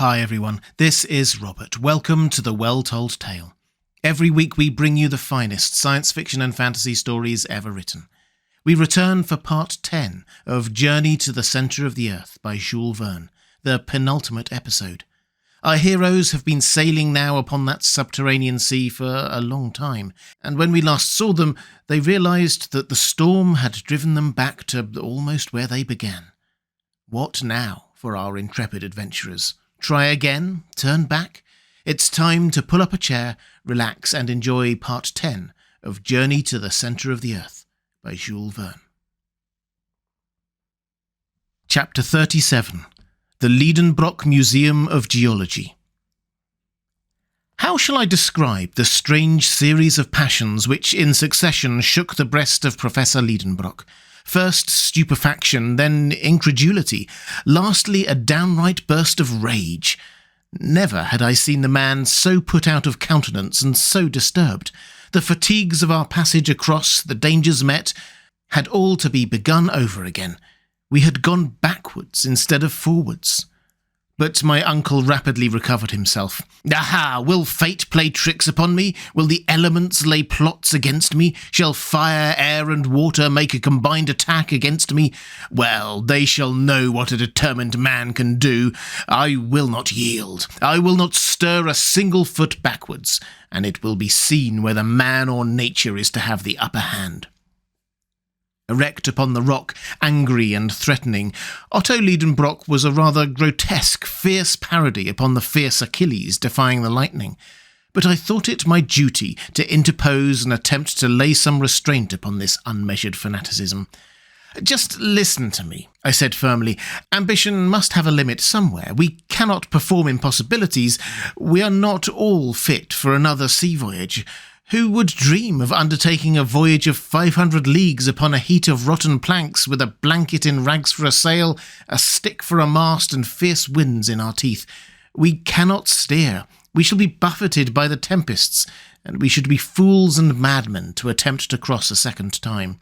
Hi everyone, this is Robert. Welcome to The Well-Told Tale. Every week we bring you the finest science fiction and fantasy stories ever written. We return for part 10 of Journey to the Centre of the Earth by Jules Verne, the penultimate episode. Our heroes have been sailing now upon that subterranean sea for a long time, and when we last saw them, they realised that the storm had driven them back to almost where they began. What now for our intrepid adventurers? Try again? Turn back? It's time to pull up a chair, relax and enjoy part 10 of Journey to the Centre of the Earth by Jules Verne. Chapter 37. The Liedenbrock Museum of Geology. How shall I describe the strange series of passions which in succession shook the breast of Professor Liedenbrock? First stupefaction, then incredulity, lastly a downright burst of rage. Never had I seen the man so put out of countenance and so disturbed. The fatigues of our passage across, the dangers met, had all to be begun over again. We had gone backwards instead of forwards. But my uncle rapidly recovered himself. Aha! Will fate play tricks upon me? Will the elements lay plots against me? Shall fire, air, and water make a combined attack against me? Well, they shall know what a determined man can do. I will not yield. I will not stir a single foot backwards, and it will be seen whether man or nature is to have the upper hand. Erect upon the rock, angry and threatening, Otto Liedenbrock was a rather grotesque, fierce parody upon the fierce Achilles defying the lightning. But I thought it my duty to interpose and attempt to lay some restraint upon this unmeasured fanaticism. "Just listen to me," I said firmly. "Ambition must have a limit somewhere. We cannot perform impossibilities. We are not all fit for another sea voyage. Who would dream of undertaking a voyage of 500 leagues upon a heat of rotten planks with a blanket in rags for a sail, a stick for a mast, and fierce winds in our teeth? We cannot steer. We shall be buffeted by the tempests, and we should be fools and madmen to attempt to cross a second time."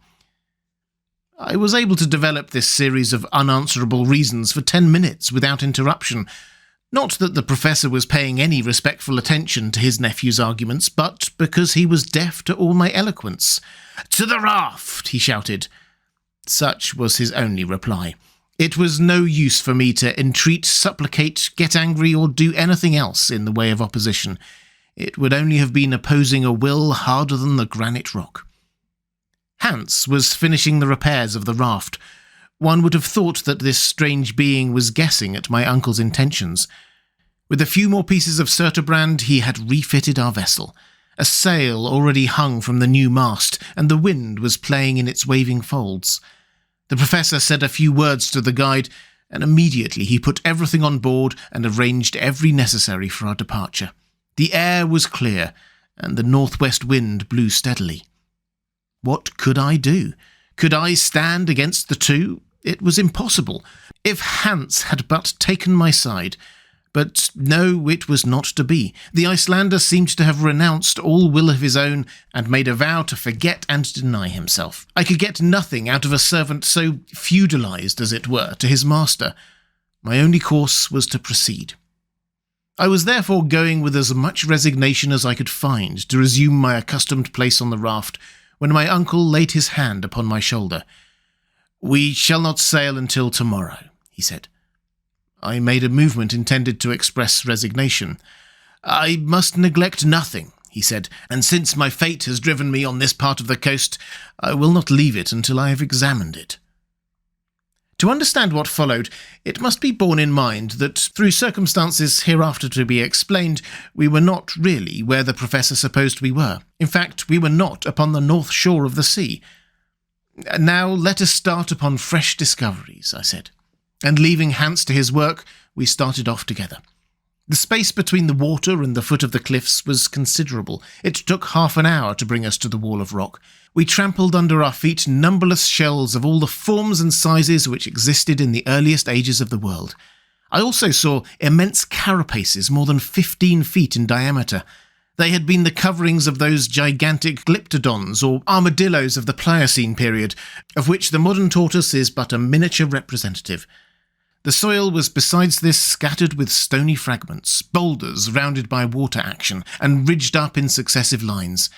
I was able to develop this series of unanswerable reasons for 10 minutes without interruption. Not that the professor was paying any respectful attention to his nephew's arguments, but because he was deaf to all my eloquence. "To the raft!" he shouted. Such was his only reply. It was no use for me to entreat, supplicate, get angry, or do anything else in the way of opposition. It would only have been opposing a will harder than the granite rock. Hans was finishing the repairs of the raft. One would have thought that this strange being was guessing at my uncle's intentions. With a few more pieces of surturbrand, he had refitted our vessel. A sail already hung from the new mast, and the wind was playing in its waving folds. The professor said a few words to the guide, and immediately he put everything on board and arranged every necessary for our departure. The air was clear, and the northwest wind blew steadily. What could I do? Could I stand against the two? It was impossible. If Hans had but taken my side. But no, it was not to be. The Icelander seemed to have renounced all will of his own and made a vow to forget and deny himself. I could get nothing out of a servant so feudalized, as it were, to his master. My only course was to proceed. I was therefore going with as much resignation as I could find to resume my accustomed place on the raft, when my uncle laid his hand upon my shoulder. "We shall not sail until tomorrow," he said. I made a movement intended to express resignation. "I must neglect nothing," he said, "and since my fate has driven me on this part of the coast, I will not leave it until I have examined it." To understand what followed, it must be borne in mind that, through circumstances hereafter to be explained, we were not really where the professor supposed we were. In fact, we were not upon the north shore of the sea. "Now let us start upon fresh discoveries," I said. And leaving Hans to his work, we started off together. The space between the water and the foot of the cliffs was considerable. It took half an hour to bring us to the wall of rock. We trampled under our feet numberless shells of all the forms and sizes which existed in the earliest ages of the world. I also saw immense carapaces more than 15 feet in diameter. They had been the coverings of those gigantic glyptodons or armadillos of the Pliocene period, of which the modern tortoise is but a miniature representative. The soil was besides this scattered with stony fragments, boulders rounded by water action, and ridged up in successive lines.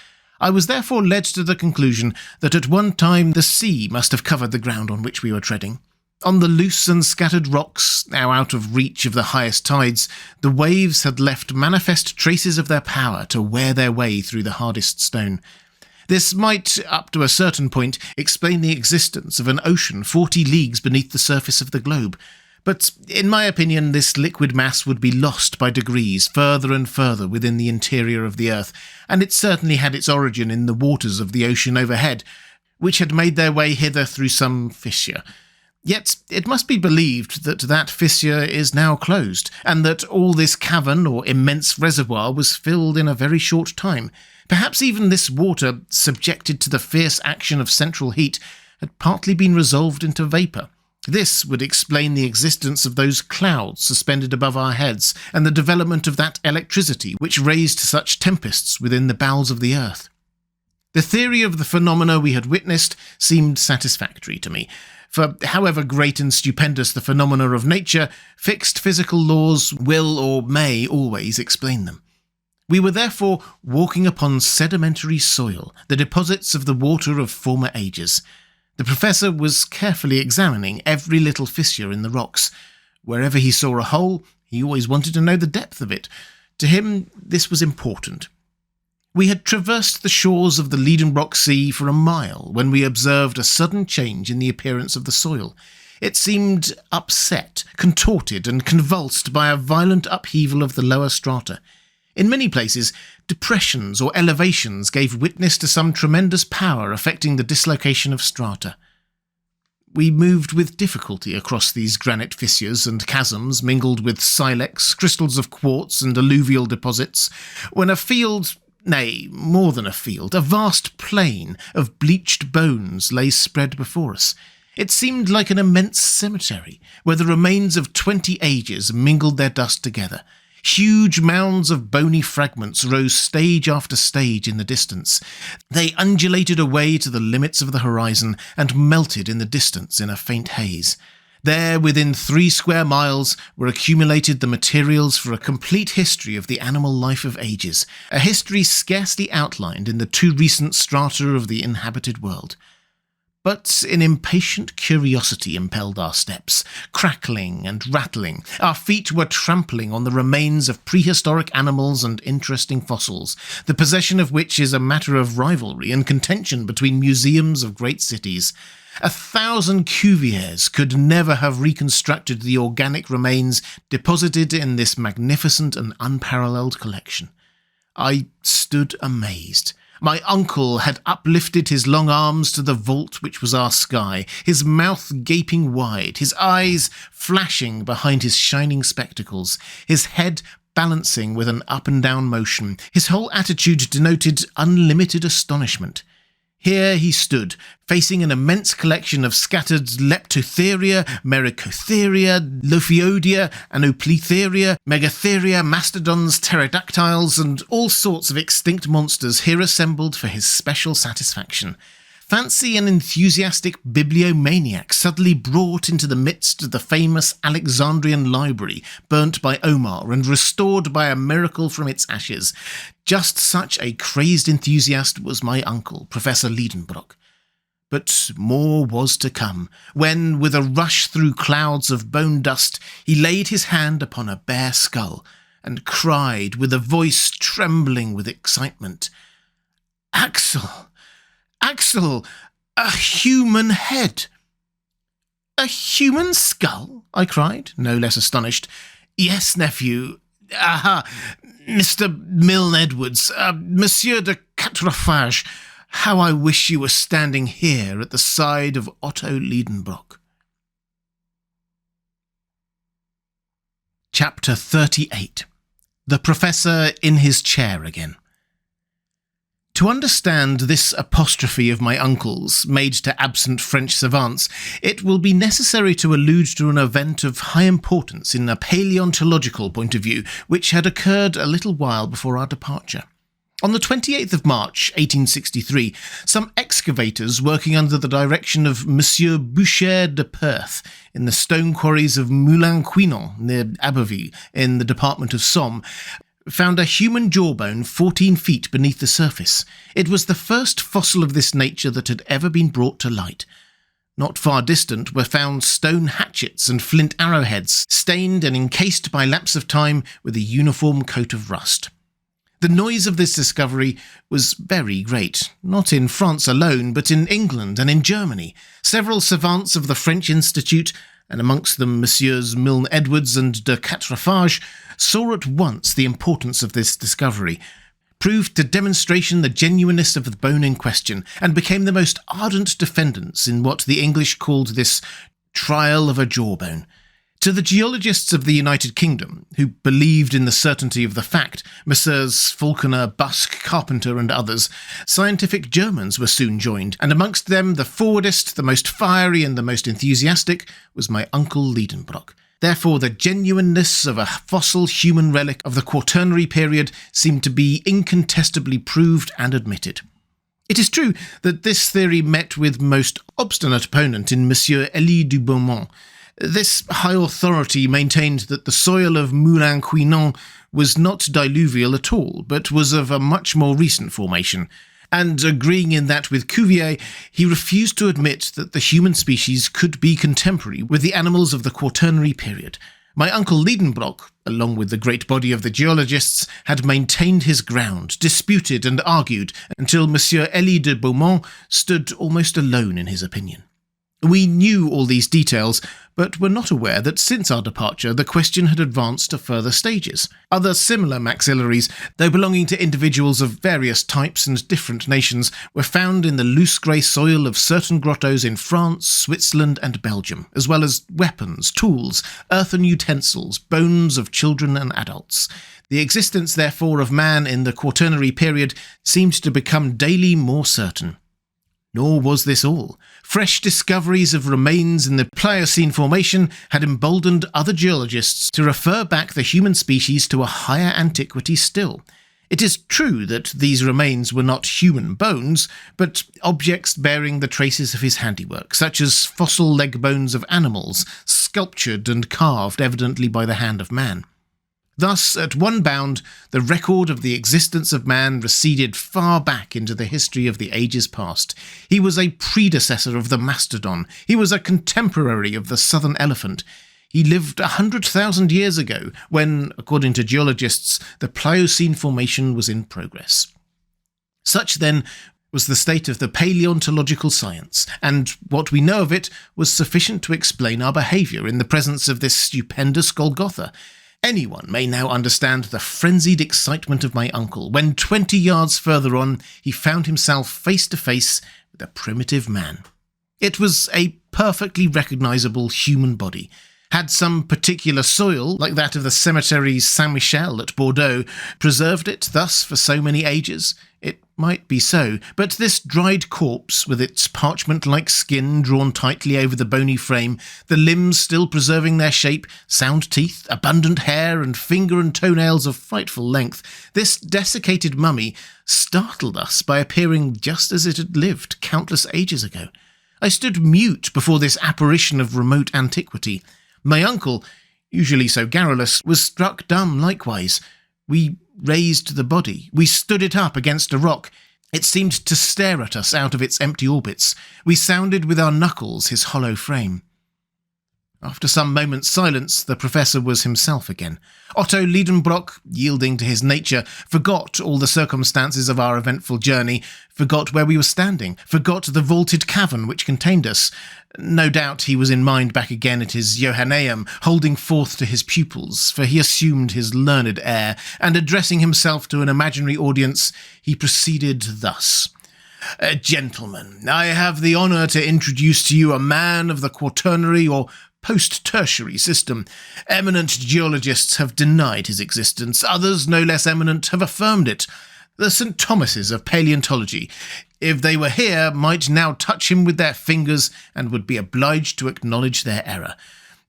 I was therefore led to the conclusion that at one time the sea must have covered the ground on which we were treading. On the loose and scattered rocks, now out of reach of the highest tides, the waves had left manifest traces of their power to wear their way through the hardest stone. This might, up to a certain point, explain the existence of an ocean 40 leagues beneath the surface of the globe. But, in my opinion, this liquid mass would be lost by degrees further and further within the interior of the earth, and it certainly had its origin in the waters of the ocean overhead, which had made their way hither through some fissure. Yet it must be believed that that fissure is now closed, and that all this cavern or immense reservoir was filled in a very short time. Perhaps even this water, subjected to the fierce action of central heat, had partly been resolved into vapour. This would explain the existence of those clouds suspended above our heads, and the development of that electricity which raised such tempests within the bowels of the earth. The theory of the phenomena we had witnessed seemed satisfactory to me, for however great and stupendous the phenomena of nature, fixed physical laws will or may always explain them. We were therefore walking upon sedimentary soil, the deposits of the water of former ages. The professor was carefully examining every little fissure in the rocks. Wherever he saw a hole, he always wanted to know the depth of it. To him, this was important. We had traversed the shores of the Liedenbrock Sea for a mile when we observed a sudden change in the appearance of the soil. It seemed upset, contorted, and convulsed by a violent upheaval of the lower strata. In many places, depressions or elevations gave witness to some tremendous power affecting the dislocation of strata. We moved with difficulty across these granite fissures and chasms mingled with silex, crystals of quartz, and alluvial deposits, when a field, nay, more than a field, a vast plain of bleached bones lay spread before us. It seemed like an immense cemetery, where the remains of 20 ages mingled their dust together. Huge mounds of bony fragments rose stage after stage in the distance. They undulated away to the limits of the horizon and melted in the distance in a faint haze. There, within 3 square miles, were accumulated the materials for a complete history of the animal life of ages, a history scarcely outlined in the too recent strata of the inhabited world. But an impatient curiosity impelled our steps, crackling and rattling. Our feet were trampling on the remains of prehistoric animals and interesting fossils, the possession of which is a matter of rivalry and contention between museums of great cities. 1,000 Cuviers could never have reconstructed the organic remains deposited in this magnificent and unparalleled collection. I stood amazed. My uncle had uplifted his long arms to the vault which was our sky, his mouth gaping wide, his eyes flashing behind his shining spectacles, his head balancing with an up-and-down motion. His whole attitude denoted unlimited astonishment. Here he stood, facing an immense collection of scattered Leptotheria, Mericotheria, Lophiodia, Anopletheria, Megatheria, mastodons, pterodactyls, and all sorts of extinct monsters here assembled for his special satisfaction. Fancy an enthusiastic bibliomaniac suddenly brought into the midst of the famous Alexandrian library, burnt by Omar and restored by a miracle from its ashes. Just such a crazed enthusiast was my uncle, Professor Liedenbrock. But more was to come, when, with a rush through clouds of bone dust, he laid his hand upon a bare skull, and cried, with a voice trembling with excitement, "Axel! Axel! A human head!" "A human skull?" I cried, no less astonished. "Yes, nephew. Aha! Mr. Milne Edwards, Monsieur de Quatrefages, how I wish you were standing here at the side of Otto Liedenbrock." Chapter 38. The Professor in his chair again. To understand this apostrophe of my uncle's, made to absent French savants, it will be necessary to allude to an event of high importance in a paleontological point of view, which had occurred a little while before our departure. On the 28th of March, 1863, some excavators working under the direction of Monsieur Boucher de Perth in the stone quarries of Moulin-Quinant near Abbeville in the department of Somme found a human jawbone 14 feet beneath the surface. It was the first fossil of this nature that had ever been brought to light. Not far distant were found stone hatchets and flint arrowheads, stained and encased by lapse of time with a uniform coat of rust. The noise of this discovery was very great, not in France alone, but in England and in Germany. Several savants of the French Institute, and amongst them Messieurs Milne Edwards and de Quatrefages, saw at once the importance of this discovery, proved to demonstration the genuineness of the bone in question, and became the most ardent defendants in what the English called this trial of a jawbone. To the geologists of the United Kingdom, who believed in the certainty of the fact, Messrs. Falconer, Busk, Carpenter and others, scientific Germans were soon joined, and amongst them the forwardest, the most fiery and the most enthusiastic was my uncle Liedenbrock. Therefore, the genuineness of a fossil human relic of the Quaternary period seemed to be incontestably proved and admitted. It is true that this theory met with most obstinate opponent in Monsieur Elie du Beaumont. This high authority maintained that the soil of Moulin-Quinant was not diluvial at all, but was of a much more recent formation, and agreeing in that with Cuvier, he refused to admit that the human species could be contemporary with the animals of the Quaternary period. My uncle Liedenbrock, along with the great body of the geologists, had maintained his ground, disputed and argued, until Monsieur Elie de Beaumont stood almost alone in his opinion. We knew all these details, but were not aware that since our departure the question had advanced to further stages. Other similar maxillaries, though belonging to individuals of various types and different nations, were found in the loose grey soil of certain grottos in France, Switzerland and Belgium, as well as weapons, tools, earthen utensils, bones of children and adults. The existence, therefore, of man in the Quaternary period seemed to become daily more certain. Nor was this all. Fresh discoveries of remains in the Pliocene formation had emboldened other geologists to refer back the human species to a higher antiquity still. It is true that these remains were not human bones, but objects bearing the traces of his handiwork, such as fossil leg bones of animals, sculptured and carved evidently by the hand of man. Thus, at one bound, the record of the existence of man receded far back into the history of the ages past. He was a predecessor of the mastodon. He was a contemporary of the southern elephant. He lived 100,000 years ago, when, according to geologists, the Pliocene formation was in progress. Such, then, was the state of the paleontological science, and what we know of it was sufficient to explain our behaviour in the presence of this stupendous Golgotha. Anyone may now understand the frenzied excitement of my uncle when 20 yards further on he found himself face to face with a primitive man. It was a perfectly recognisable human body. Had some particular soil, like that of the cemetery Saint-Michel at Bordeaux, preserved it thus for so many ages? It might be so, but this dried corpse, with its parchment-like skin drawn tightly over the bony frame, the limbs still preserving their shape, sound teeth, abundant hair, and finger and toenails of frightful length, this desiccated mummy startled us by appearing just as it had lived countless ages ago. I stood mute before this apparition of remote antiquity. My uncle, usually so garrulous, was struck dumb likewise. We raised the body. We stood it up against a rock. It seemed to stare at us out of its empty orbits. We sounded with our knuckles his hollow frame. After some moments' silence, the professor was himself again. Otto Liedenbrock, yielding to his nature, forgot all the circumstances of our eventful journey, forgot where we were standing, forgot the vaulted cavern which contained us. No doubt he was in mind back again at his Johanneum, holding forth to his pupils, for he assumed his learned air, and addressing himself to an imaginary audience, he proceeded thus. Gentlemen, I have the honour to introduce to you a man of the Quaternary or post-tertiary system. Eminent geologists have denied his existence. Others, no less eminent, have affirmed it. The St. Thomases of paleontology, if they were here, might now touch him with their fingers and would be obliged to acknowledge their error.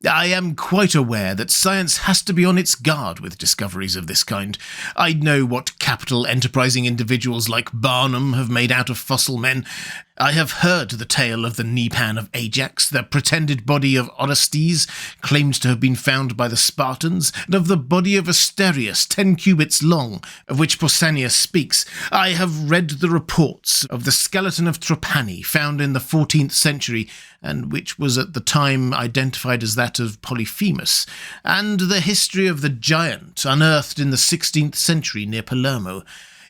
I am quite aware that science has to be on its guard with discoveries of this kind. I know what capital enterprising individuals like Barnum have made out of fossil men. I have heard the tale of the knee-pan of Ajax, the pretended body of Orestes, claimed to have been found by the Spartans, and of the body of Asterius, 10 cubits long, of which Pausanias speaks. I have read the reports of the skeleton of Trapani, found in the 14th century, and which was at the time identified as that of Polyphemus, and the history of the giant, unearthed in the 16th century near Palermo.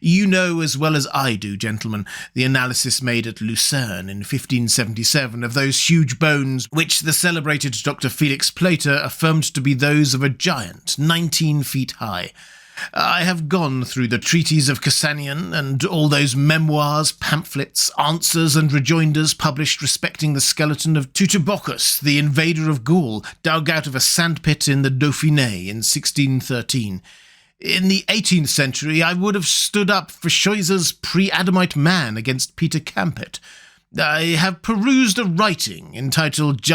You know as well as I do, gentlemen, the analysis made at Lucerne in 1577 of those huge bones which the celebrated Dr. Felix Plater affirmed to be those of a giant 19 feet high. I have gone through the treatise of Cassanian and all those memoirs, pamphlets, answers and rejoinders published respecting the skeleton of Teutobochus, the invader of Gaul, dug out of a sandpit in the Dauphiné in 1613. In the 18th century, I would have stood up for Scheuer's Pre-Adamite Man against Peter Campet. I have perused a writing entitled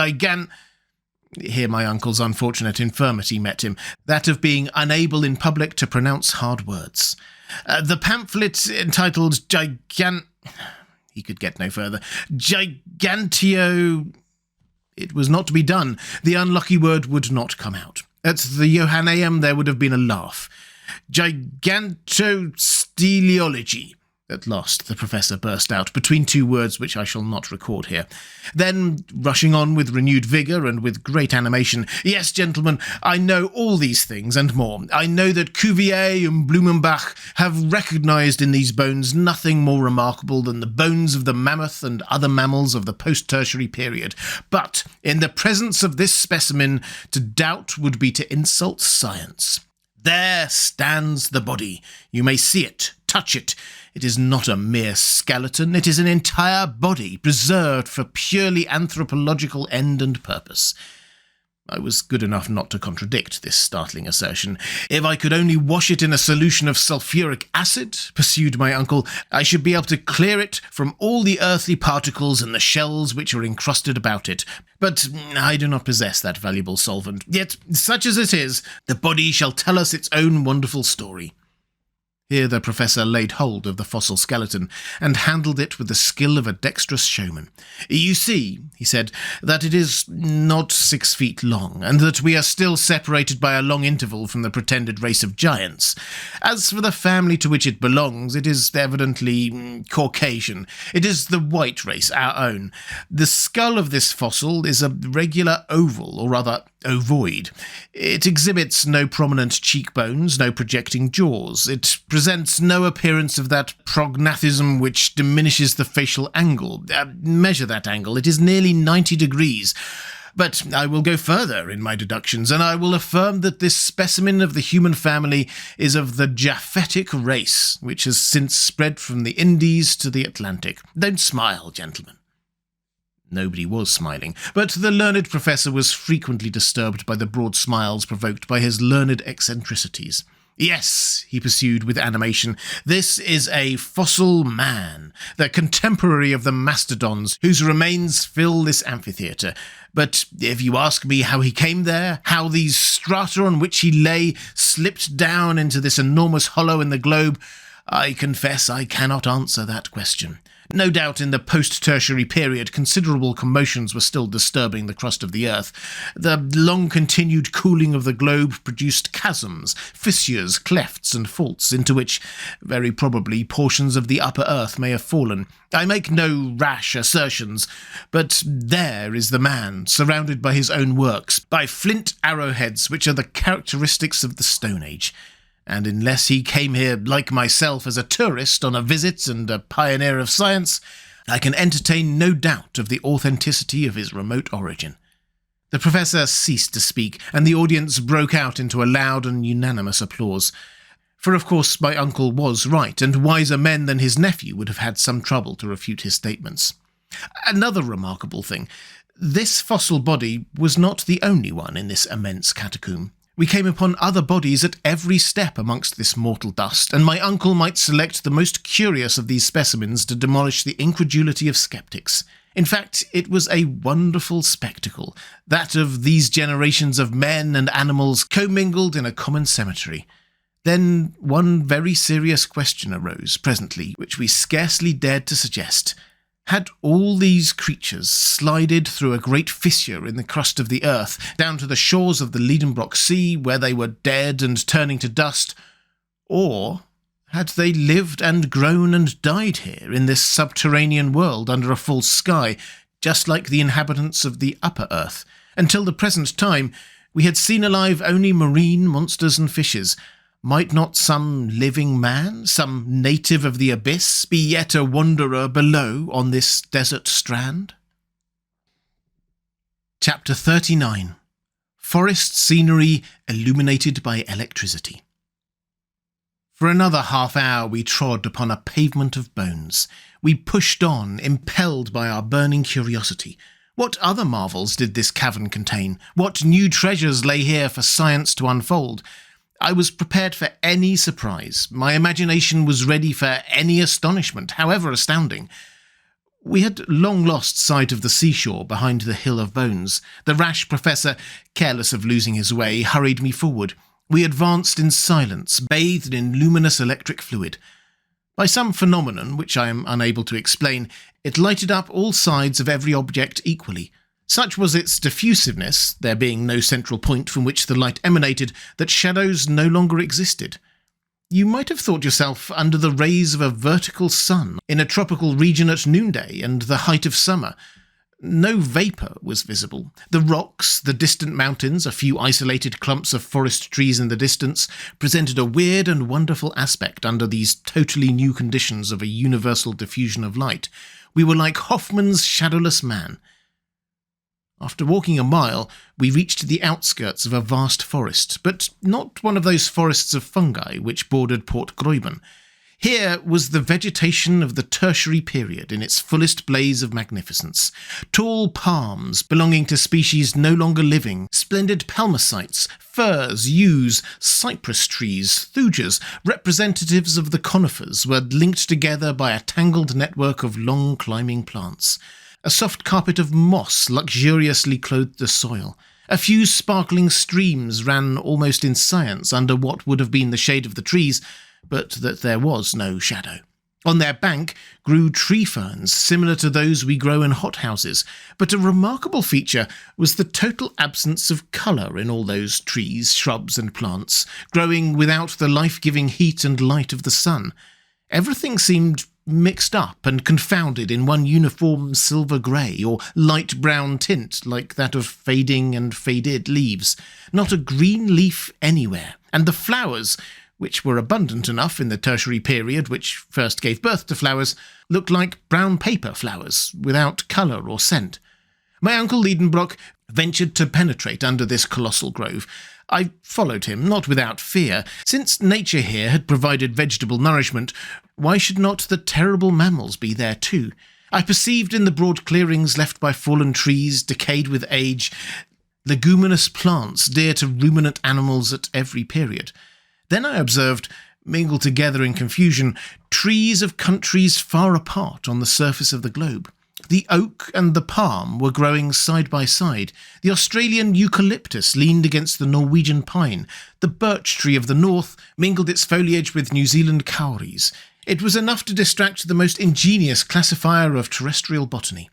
Here my uncle's unfortunate infirmity met him, that of being unable in public to pronounce hard words. The pamphlet entitled He could get no further. Gigantio... It was not to be done. The unlucky word would not come out. At the Johanneum there would have been a laugh. Gigantosteleology. At last the professor burst out, between two words which I shall not record here. Then, rushing on with renewed vigour and with great animation, "Yes, gentlemen, I know all these things and more. I know that Cuvier and Blumenbach have recognised in these bones nothing more remarkable than the bones of the mammoth and other mammals of the post-tertiary period. But, in the presence of this specimen, to doubt would be to insult science. There stands the body. You may see it, touch it. It is not a mere skeleton. It is an entire body, preserved for purely anthropological end and purpose." I was good enough not to contradict this startling assertion. "If I could only wash it in a solution of sulphuric acid," pursued my uncle, "I should be able to clear it from all the earthly particles and the shells which are encrusted about it. But I do not possess that valuable solvent. Yet, such as it is, the body shall tell us its own wonderful story." Here the professor laid hold of the fossil skeleton and handled it with the skill of a dexterous showman. "You see," he said, "that it is not 6 feet long, and that we are still separated by a long interval from the pretended race of giants. As for the family to which it belongs, it is evidently Caucasian. It is the white race, our own. The skull of this fossil is a regular oval, or rather ovoid. It exhibits no prominent cheekbones, no projecting jaws. It presents no appearance of that prognathism which diminishes the facial angle. Measure that angle. It is nearly 90 degrees. But I will go further in my deductions, and I will affirm that this specimen of the human family is of the Japhetic race, which has since spread from the Indies to the Atlantic. Don't smile, gentlemen." Nobody was smiling, but the learned professor was frequently disturbed by the broad smiles provoked by his learned eccentricities. "Yes," he pursued with animation, "this is a fossil man, the contemporary of the mastodons, whose remains fill this amphitheatre. But if you ask me how he came there, how these strata on which he lay slipped down into this enormous hollow in the globe, I confess I cannot answer that question. No doubt in the post-tertiary period considerable commotions were still disturbing the crust of the earth. The long-continued cooling of the globe produced chasms, fissures, clefts and faults into which, very probably, portions of the upper earth may have fallen. I make no rash assertions, but there is the man, surrounded by his own works, by flint arrowheads which are the characteristics of the Stone Age. And unless he came here, like myself, as a tourist on a visit and a pioneer of science, I can entertain no doubt of the authenticity of his remote origin." The professor ceased to speak, and the audience broke out into a loud and unanimous applause. For of course my uncle was right, and wiser men than his nephew would have had some trouble to refute his statements. Another remarkable thing. This fossil body was not the only one in this immense catacomb. We came upon other bodies at every step amongst this mortal dust, and my uncle might select the most curious of these specimens to demolish the incredulity of sceptics. In fact, it was a wonderful spectacle, that of these generations of men and animals commingled in a common cemetery. Then one very serious question arose presently, which we scarcely dared to suggest. Had all these creatures slided through a great fissure in the crust of the earth, down to the shores of the Liedenbrock Sea, where they were dead and turning to dust, or had they lived and grown and died here in this subterranean world under a false sky, just like the inhabitants of the upper earth? Until the present time, we had seen alive only marine monsters and fishes. Might not some living man, some native of the abyss, be yet a wanderer below on this desert strand? Chapter 39. Forest Scenery Illuminated by Electricity. For another half-hour we trod upon a pavement of bones. We pushed on, impelled by our burning curiosity. What other marvels did this cavern contain? What new treasures lay here for science to unfold? I was prepared for any surprise. My imagination was ready for any astonishment, however astounding. We had long lost sight of the seashore behind the hill of bones. The rash professor, careless of losing his way, hurried me forward. We advanced in silence, bathed in luminous electric fluid. By some phenomenon, which I am unable to explain, it lighted up all sides of every object equally. Such was its diffusiveness, there being no central point from which the light emanated, that shadows no longer existed. You might have thought yourself under the rays of a vertical sun in a tropical region at noonday and the height of summer. No vapour was visible. The rocks, the distant mountains, a few isolated clumps of forest trees in the distance, presented a weird and wonderful aspect under these totally new conditions of a universal diffusion of light. We were like Hoffmann's shadowless man. After walking a mile, we reached the outskirts of a vast forest, but not one of those forests of fungi which bordered Port Gräuben. Here was the vegetation of the tertiary period in its fullest blaze of magnificence. Tall palms belonging to species no longer living, splendid palmacites, firs, yews, cypress trees, thujas, representatives of the conifers, were linked together by a tangled network of long climbing plants. A soft carpet of moss luxuriously clothed the soil. A few sparkling streams ran almost in silence under what would have been the shade of the trees, but that there was no shadow. On their bank grew tree ferns similar to those we grow in hothouses, but a remarkable feature was the total absence of colour in all those trees, shrubs and plants, growing without the life-giving heat and light of the sun. Everything seemed mixed up and confounded in one uniform silver-grey or light brown tint like that of fading and faded leaves. Not a green leaf anywhere, and the flowers, which were abundant enough in the tertiary period which first gave birth to flowers, looked like brown paper flowers, without colour or scent. My uncle Liedenbrock ventured to penetrate under this colossal grove. I followed him, not without fear. Since nature here had provided vegetable nourishment, why should not the terrible mammals be there too? I perceived in the broad clearings left by fallen trees, decayed with age, leguminous plants dear to ruminant animals at every period. Then I observed, mingled together in confusion, trees of countries far apart on the surface of the globe. The oak and the palm were growing side by side. The Australian eucalyptus leaned against the Norwegian pine. The birch tree of the north mingled its foliage with New Zealand kauris. It was enough to distract the most ingenious classifier of terrestrial botany.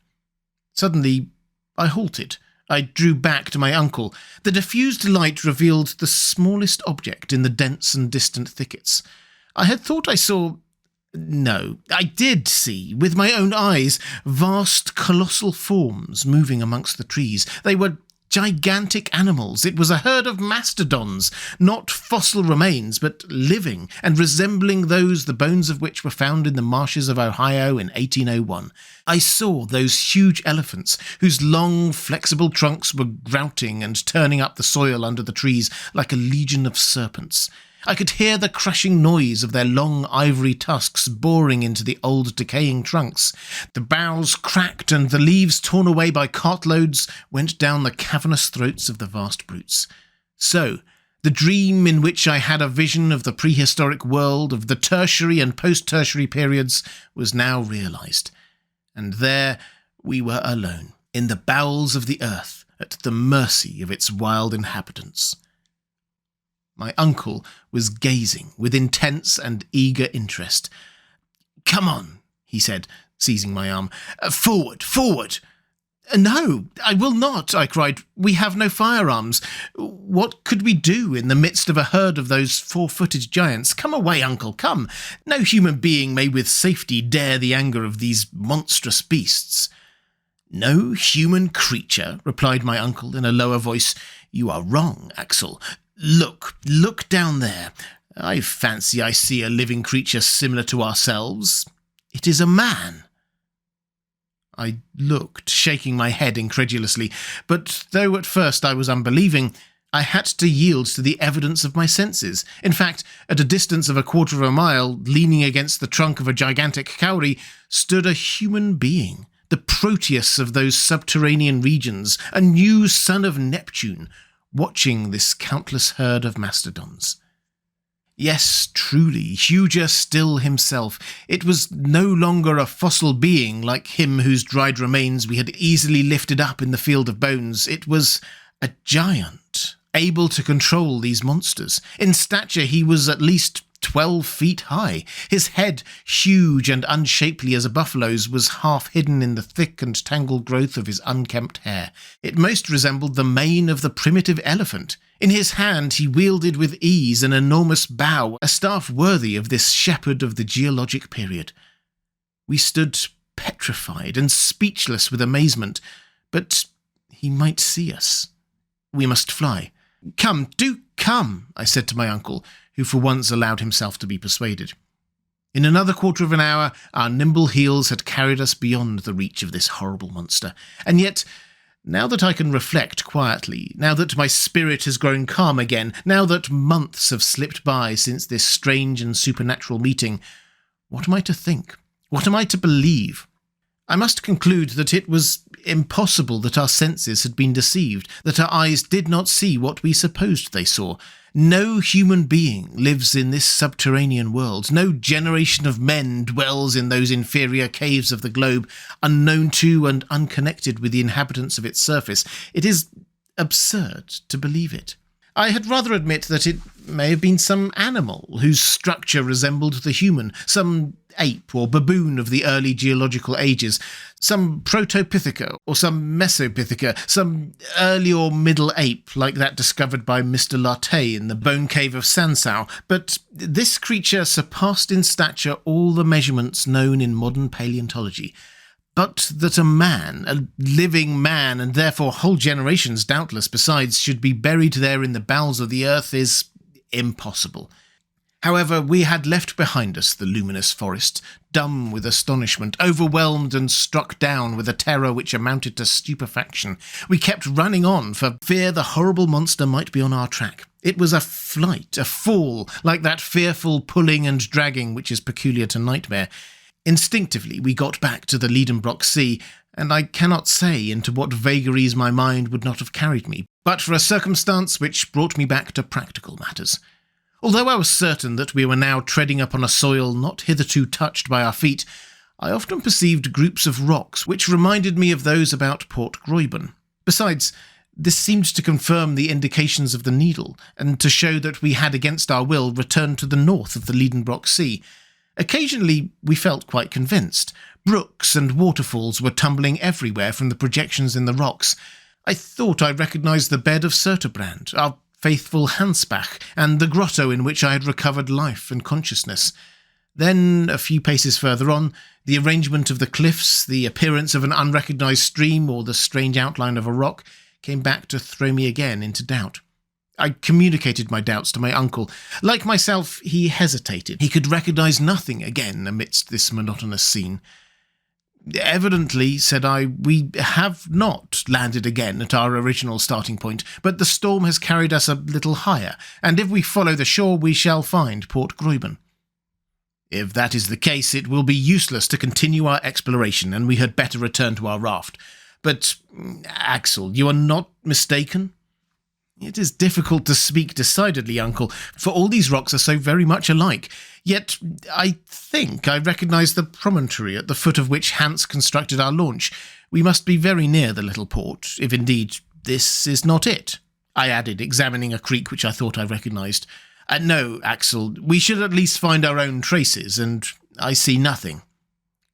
Suddenly, I halted. I drew back to my uncle. The diffused light revealed the smallest object in the dense and distant thickets. I had thought I saw... No, I did see, with my own eyes, vast colossal forms moving amongst the trees. They were gigantic animals. It was a herd of mastodons, not fossil remains, but living, and resembling those the bones of which were found in the marshes of Ohio in 1801. I saw those huge elephants, whose long, flexible trunks were grouting and turning up the soil under the trees like a legion of serpents. I could hear the crushing noise of their long ivory tusks boring into the old decaying trunks. The boughs cracked and the leaves torn away by cartloads went down the cavernous throats of the vast brutes. So, the dream in which I had a vision of the prehistoric world, of the tertiary and post-tertiary periods, was now realised. And there, We were alone, in the bowels of the earth, at the mercy of its wild inhabitants. My uncle was gazing with intense and eager interest. "Come on," he said, seizing my arm. "Forward, forward!" "No, I will not," I cried. "We have no firearms. What could we do in the midst of a herd of those 4-footed giants? Come away, uncle, come. No human being may with safety dare the anger of these monstrous beasts." "No human creature," replied my uncle in a lower voice. "You are wrong, Axel. Look down there. I fancy I see a living creature similar to ourselves. It is a man." I looked, shaking my head incredulously, but though at first I was unbelieving, I had to yield to the evidence of my senses. In fact, at a distance of 1/4 of a mile, leaning against the trunk of a gigantic kauri, stood a human being, the Proteus of those subterranean regions, a new son of Neptune, watching this countless herd of mastodons. Yes, truly, huger still himself. It was no longer a fossil being like him whose dried remains we had easily lifted up in the field of bones. It was a giant, able to control these monsters. In stature he was at least 12 feet high. His head, huge and unshapely as a buffalo's, was half hidden in the thick and tangled growth of his unkempt hair. It most resembled the mane of the primitive elephant. In his hand he wielded with ease an enormous bow, a staff worthy of this shepherd of the geologic period. We stood petrified and speechless with amazement, but he might see us. We must fly. "Come, do come," I said to my uncle, who for once allowed himself to be persuaded. In another 1/4 of an hour, our nimble heels had carried us beyond the reach of this horrible monster. And yet, now that I can reflect quietly, now that my spirit has grown calm again, now that months have slipped by since this strange and supernatural meeting, what am I to think? What am I to believe? I must conclude that it was impossible that our senses had been deceived, that our eyes did not see what we supposed they saw. No human being lives in this subterranean world. No generation of men dwells in those inferior caves of the globe, unknown to and unconnected with the inhabitants of its surface. It is absurd to believe it. I had rather admit that it may have been some animal whose structure resembled the human, some ape or baboon of the early geological ages, some Proto-Pitheca or some Mesopitheca, some early or middle ape like that discovered by Mr. Lartet in the bone cave of Sansau, but this creature surpassed in stature all the measurements known in modern paleontology. But that a man, a living man, and therefore whole generations doubtless besides, should be buried there in the bowels of the earth is impossible. However, we had left behind us the luminous forest, dumb with astonishment, overwhelmed and struck down with a terror which amounted to stupefaction. We kept running on for fear the horrible monster might be on our track. It was a flight, a fall, like that fearful pulling and dragging which is peculiar to nightmare. Instinctively we got back to the Liedenbrock Sea, and I cannot say into what vagaries my mind would not have carried me, but for a circumstance which brought me back to practical matters. Although I was certain that we were now treading upon a soil not hitherto touched by our feet, I often perceived groups of rocks which reminded me of those about Port Gräuben. Besides, this seemed to confirm the indications of the needle, and to show that we had against our will returned to the north of the Liedenbrock Sea. Occasionally we felt quite convinced. Brooks and waterfalls were tumbling everywhere from the projections in the rocks. I thought I recognised the bed of Surterbrand, our faithful Hansbach, and the grotto in which I had recovered life and consciousness. Then, a few paces further on, the arrangement of the cliffs, the appearance of an unrecognised stream, or the strange outline of a rock, came back to throw me again into doubt. I communicated my doubts to my uncle. Like myself, he hesitated. He could recognise nothing again amidst this monotonous scene. "Evidently," said I, "we have not landed again at our original starting point, but the storm has carried us a little higher, and if we follow the shore we shall find Port Gräuben." "If that is the case, it will be useless to continue our exploration, and we had better return to our raft. But, Axel, you are not mistaken?" "It is difficult to speak decidedly, uncle, for all these rocks are so very much alike. Yet I think I recognise the promontory at the foot of which Hans constructed our launch. We must be very near the little port, if indeed this is not it, I added, examining a creek which I thought I recognised. No, Axel, we should at least find our own traces, and I see nothing.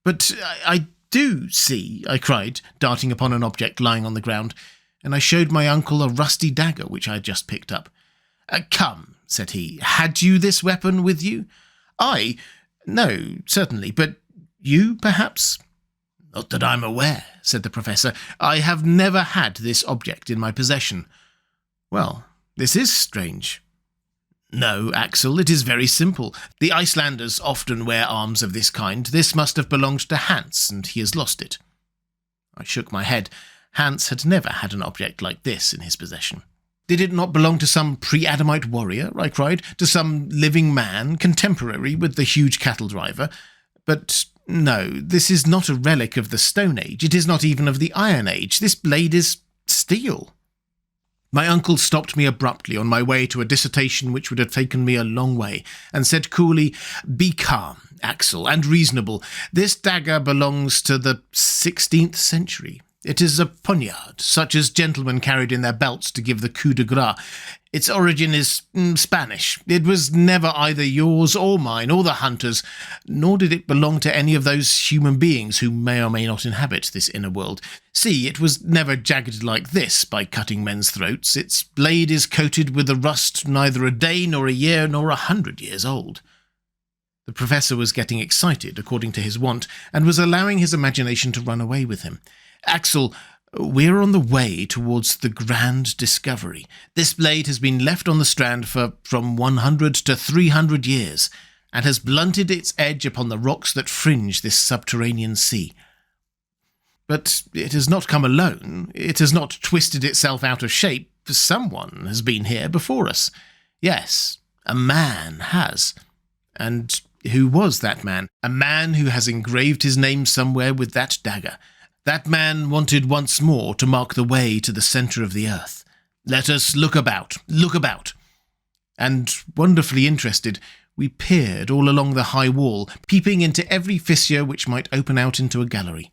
But I do see, I cried, darting upon an object lying on the ground, and I showed my uncle a rusty dagger which I had just picked up. Come, said he, had you this weapon with you? I? No, certainly, but you, perhaps? Not that I'm aware, said the professor. I have never had this object in my possession. Well, this is strange. No, Axel, it is very simple. The Icelanders often wear arms of this kind. This must have belonged to Hans, and he has lost it. I shook my head. Hans had never had an object like this in his possession. Did it not belong to some pre-Adamite warrior, I cried, to some living man, contemporary with the huge cattle driver? But no, this is not a relic of the Stone Age. It is not even of the Iron Age. This blade is steel. My uncle stopped me abruptly on my way to a dissertation which would have taken me a long way, and said coolly, Be calm, Axel, and reasonable. This dagger belongs to the 16th century. It is a poniard, such as gentlemen carried in their belts to give the coup de grace. Its origin is Spanish. It was never either yours or mine or the hunter's, nor did it belong to any of those human beings who may or may not inhabit this inner world. See, it was never jagged like this by cutting men's throats. Its blade is coated with a rust neither a day nor a year nor 100 years old. The professor was getting excited, according to his wont, and was allowing his imagination to run away with him. Axel, we're on the way towards the grand discovery. This blade has been left on the strand for from 100 to 300 years, and has blunted its edge upon the rocks that fringe this subterranean sea. But it has not come alone. It has not twisted itself out of shape. Someone has been here before us. Yes, a man has. And who was that man? A man who has engraved his name somewhere with that dagger. That man wanted once more to mark the way to the centre of the earth. Let us look about, look about. And, wonderfully interested, we peered all along the high wall, peeping into every fissure which might open out into a gallery.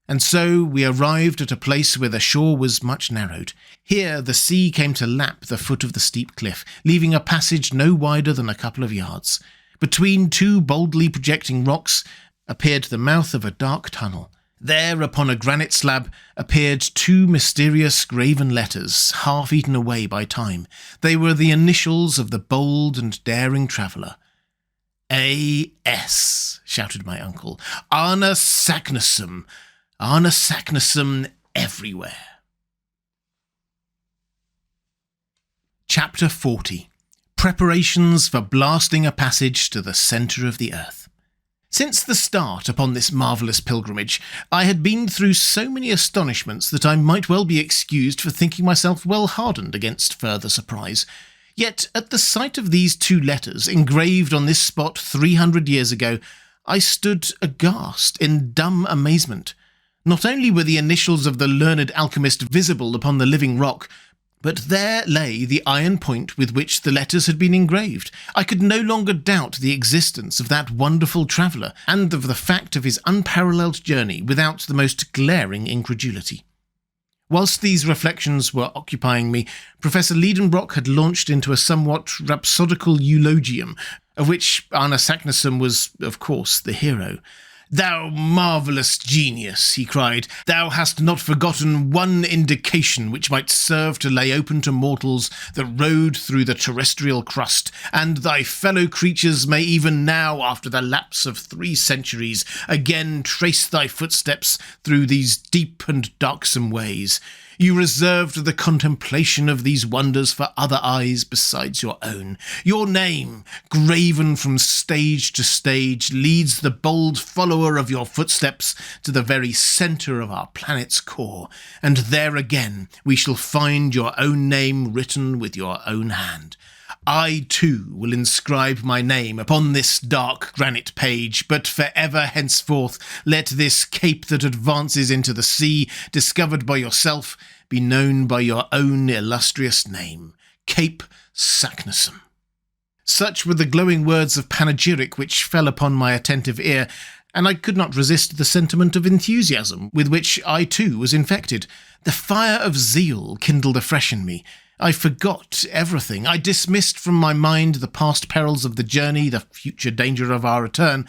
And so we arrived at a place where the shore was much narrowed. Here the sea came to lap the foot of the steep cliff, leaving a passage no wider than a couple of yards. Between two boldly projecting rocks appeared the mouth of a dark tunnel. There, upon a granite slab, appeared two mysterious graven letters, half eaten away by time. They were the initials of the bold and daring traveller. A.S., shouted my uncle. Arna Saknussemm. Arna Saknussemm everywhere. Chapter 40. Preparations for blasting a passage to the centre of the earth. Since the start upon this marvellous pilgrimage, I had been through so many astonishments that I might well be excused for thinking myself well hardened against further surprise. Yet, at the sight of these two letters, engraved on this spot 300 years ago, I stood aghast in dumb amazement. Not only were the initials of the learned alchemist visible upon the living rock, but there lay the iron point with which the letters had been engraved. I could no longer doubt the existence of that wonderful traveller, and of the fact of his unparalleled journey without the most glaring incredulity. Whilst these reflections were occupying me, Professor Liedenbrock had launched into a somewhat rhapsodical eulogium, of which Arna Saknussemm was, of course, the hero. "Thou marvellous genius," he cried, "thou hast not forgotten one indication which might serve to lay open to mortals the road through the terrestrial crust, and thy fellow creatures may even now, after the lapse of 3 centuries, again trace thy footsteps through these deep and darksome ways. You reserved the contemplation of these wonders for other eyes besides your own. Your name, graven from stage to stage, leads the bold follower of your footsteps to the very centre of our planet's core, and there again we shall find your own name written with your own hand. I, too, will inscribe my name upon this dark granite page, but forever henceforth let this cape that advances into the sea, discovered by yourself, be known by your own illustrious name, Cape Saknussemm." Such were the glowing words of panegyric which fell upon my attentive ear, and I could not resist the sentiment of enthusiasm with which I too was infected. The fire of zeal kindled afresh in me. I forgot everything. I dismissed from my mind the past perils of the journey, the future danger of our return.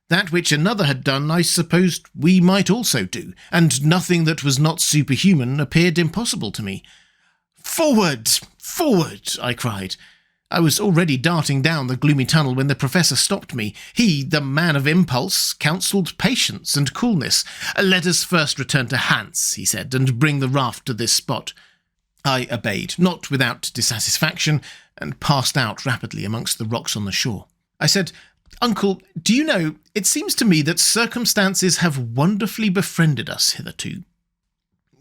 That which another had done, I supposed we might also do, and nothing that was not superhuman appeared impossible to me. "Forward! Forward!" I cried. I was already darting down the gloomy tunnel when the Professor stopped me. He, the man of impulse, counselled patience and coolness. "Let us first return to Hans," he said, "and bring the raft to this spot." I obeyed, not without dissatisfaction, and passed out rapidly amongst the rocks on the shore. I said, "Uncle, do you know, it seems to me that circumstances have wonderfully befriended us hitherto."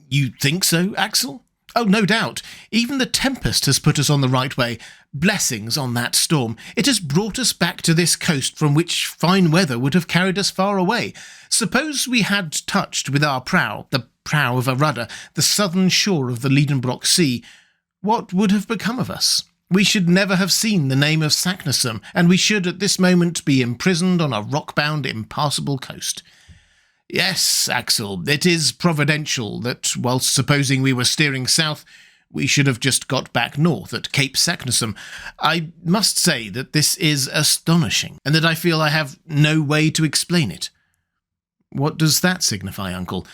"You think so, Axel?" "Oh, no doubt. Even the tempest has put us on the right way. Blessings on that storm. It has brought us back to this coast from which fine weather would have carried us far away. Suppose we had touched with our prow, the prow of a rudder, the southern shore of the Liedenbrock Sea. What would have become of us? We should never have seen the name of Saknussemm, and we should at this moment be imprisoned on a rock-bound, impassable coast." "Yes, Axel, it is providential that, whilst supposing we were steering south, we should have just got back north at Cape Saknussemm. I must say that this is astonishing, and that I feel I have no way to explain it." "What does that signify, Uncle?"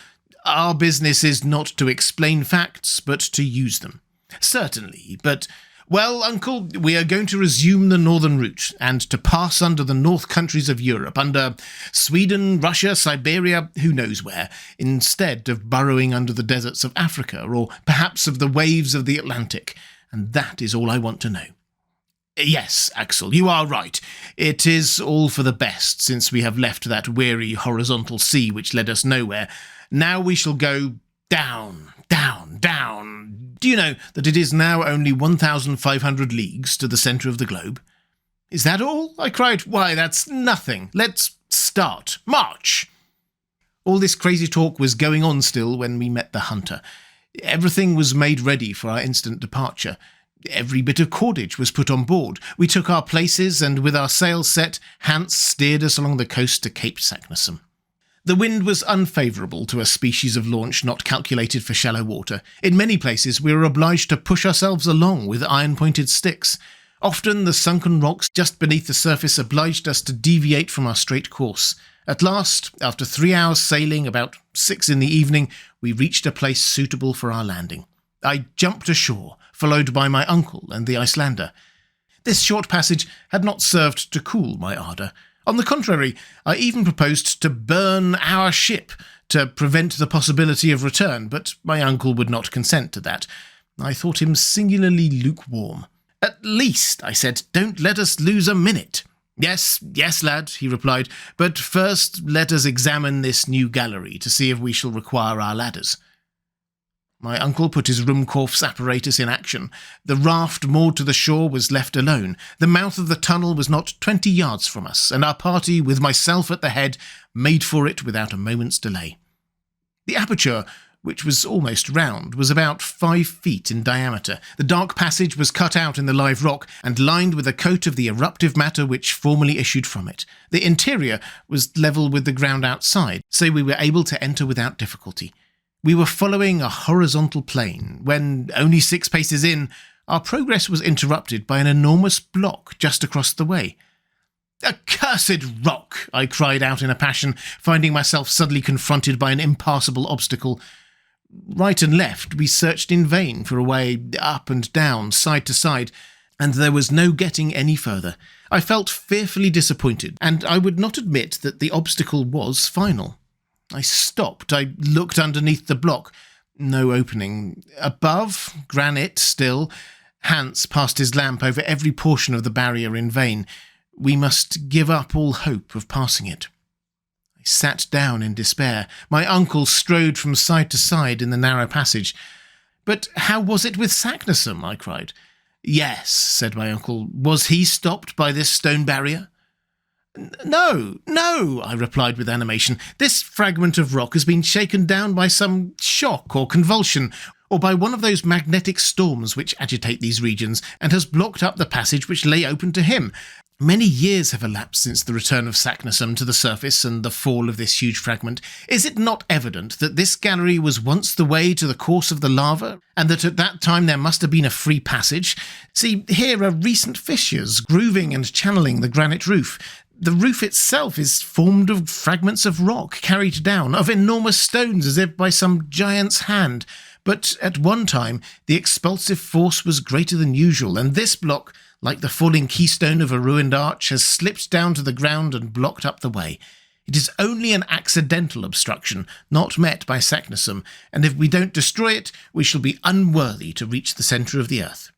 "Our business is not to explain facts, but to use them." "Certainly, but... Well, Uncle, we are going to resume the northern route, and to pass under the north countries of Europe, under Sweden, Russia, Siberia, who knows where, instead of burrowing under the deserts of Africa, or perhaps of the waves of the Atlantic, and that is all I want to know." "Yes, Axel, you are right. It is all for the best, since we have left that weary horizontal sea which led us nowhere. Now we shall go down, down, down. Do you know that it is now only 1,500 leagues to the centre of the globe?" "Is that all?" I cried. "Why, that's nothing. Let's start. March!" All this crazy talk was going on still when we met the hunter. Everything was made ready for our instant departure. Every bit of cordage was put on board. We took our places, and with our sails set, Hans steered us along the coast to Cape Saknussemm. The wind was unfavourable to a species of launch not calculated for shallow water. In many places we were obliged to push ourselves along with iron-pointed sticks. Often the sunken rocks just beneath the surface obliged us to deviate from our straight course. At last, after 3 hours sailing, about 6 in the evening, we reached a place suitable for our landing. I jumped ashore, followed by my uncle and the Icelander. This short passage had not served to cool my ardour. On the contrary, I even proposed to burn our ship to prevent the possibility of return, but my uncle would not consent to that. I thought him singularly lukewarm. "At least," I said, "don't let us lose a minute." Yes, lad," he replied, "but first let us examine this new gallery to see if we shall require our ladders." My uncle put his Ruhmkorff's apparatus in action. The raft moored to the shore was left alone. The mouth of the tunnel was not 20 yards from us, and our party, with myself at the head, made for it without a moment's delay. The aperture, which was almost round, was about 5 feet in diameter. The dark passage was cut out in the live rock and lined with a coat of the eruptive matter which formerly issued from it. The interior was level with the ground outside, so we were able to enter without difficulty. We were following a horizontal plane when, only 6 paces in, our progress was interrupted by an enormous block just across the way. "Accursed rock!" I cried out in a passion, finding myself suddenly confronted by an impassable obstacle. Right and left we searched in vain for a way, up and down, side to side, and there was no getting any further. I felt fearfully disappointed, and I would not admit that the obstacle was final. I stopped. I looked underneath the block. No opening. Above, granite still. Hans passed his lamp over every portion of the barrier in vain. We must give up all hope of passing it. I sat down in despair. My uncle strode from side to side in the narrow passage. "But how was it with Saknussemm?" I cried. "Yes," said my uncle. "Was he stopped by this stone barrier?" No, I replied with animation. "This fragment of rock has been shaken down by some shock or convulsion, or by one of those magnetic storms which agitate these regions, and has blocked up the passage which lay open to him. Many years have elapsed since the return of Saknussemm to the surface and the fall of this huge fragment. Is it not evident that this gallery was once the way to the course of the lava, and that at that time there must have been a free passage? See, here are recent fissures, grooving and channeling the granite roof. The roof itself is formed of fragments of rock carried down, of enormous stones as if by some giant's hand. But at one time, the expulsive force was greater than usual, and this block, like the falling keystone of a ruined arch, has slipped down to the ground and blocked up the way. It is only an accidental obstruction, not met by Saknussemm, and if we don't destroy it, we shall be unworthy to reach the centre of the earth.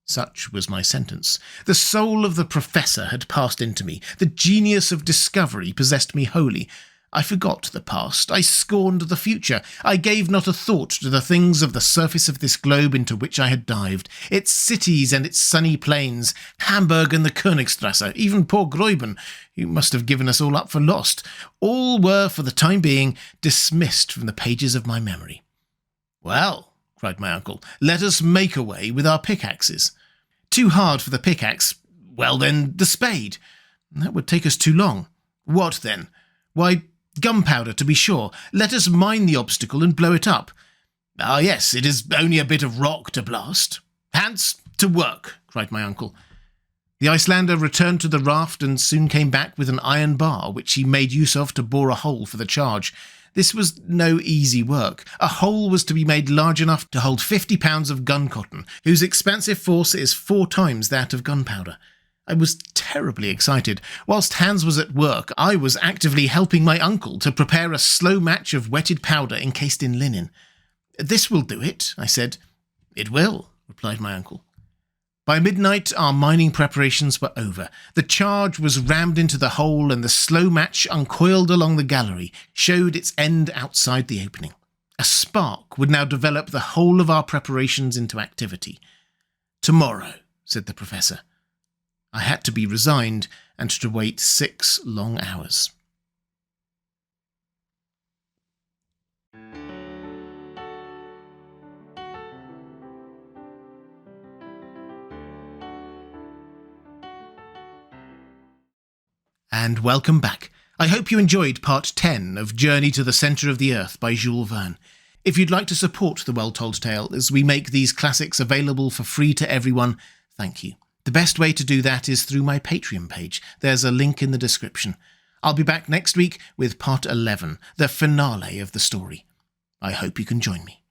Such was my sentence. The soul of the professor had passed into me. The genius of discovery possessed me wholly. I forgot the past. I scorned the future. I gave not a thought to the things of the surface of this globe into which I had dived. Its cities and its sunny plains, Hamburg and the Königstrasse, even poor Gräuben, who must have given us all up for lost, all were, for the time being, dismissed from the pages of my memory. "Well," cried my uncle, "let us make away with our pickaxes." "Too hard for the pickaxe. Well, then, the spade." "That would take us too long." "What, then?" "Why, gunpowder, to be sure. Let us mine the obstacle and blow it up." "Ah, yes, it is only a bit of rock to blast." "Hands, to work," cried my uncle. The Icelander returned to the raft and soon came back with an iron bar, which he made use of to bore a hole for the charge. This was no easy work. A hole was to be made large enough to hold 50 pounds of gun cotton, whose expansive force is 4 times that of gunpowder. I was terribly excited. Whilst Hans was at work, I was actively helping my uncle to prepare a slow match of wetted powder encased in linen. "This will do it," I said. "It will," replied my uncle. By midnight, our mining preparations were over. The charge was rammed into the hole, and the slow match, uncoiled along the gallery, showed its end outside the opening. A spark would now develop the whole of our preparations into activity. "Tomorrow," said the professor. I had to be resigned and to wait 6 long hours. And welcome back. I hope you enjoyed part 10 of Journey to the Centre of the Earth by Jules Verne. If you'd like to support The Well Told Tale as we make these classics available for free to everyone, thank you. The best way to do that is through my Patreon page. There's a link in the description. I'll be back next week with part 11, the finale of the story. I hope you can join me.